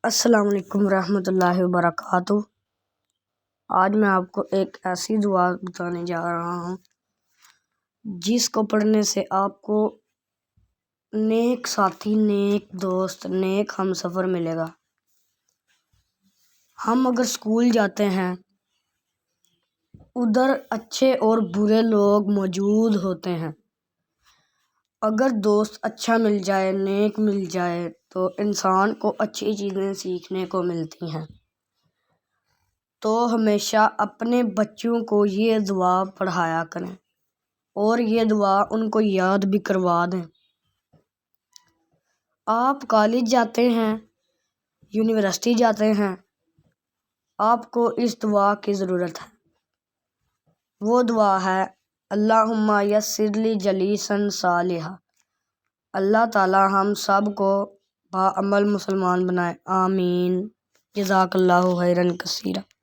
السلام علیکم ورحمۃ اللہ وبرکاتہ۔ آج میں آپ کو ایک ایسی دعا بتانے جا رہا ہوں جس کو پڑھنے سے آپ کو نیک ساتھی، نیک دوست، نیک ہم سفر ملے گا۔ ہم اگر اسکول جاتے ہیں ادھر اچھے اور برے لوگ موجود ہوتے ہیں۔ اگر دوست اچھا مل جائے، نیک مل جائے تو انسان کو اچھی چیزیں سیکھنے کو ملتی ہیں۔ تو ہمیشہ اپنے بچوں کو یہ دعا پڑھایا کریں اور یہ دعا ان کو یاد بھی کروا دیں۔ آپ کالج جاتے ہیں، یونیورسٹی جاتے ہیں، آپ کو اس دعا کی ضرورت ہے۔ وہ دعا ہے اللہم یسر لی جلیسا صالحا۔ اللہ تعالی ہم سب کو باعمل مسلمان بنائے، آمین۔ جزاک اللہ خیرا کثیرا۔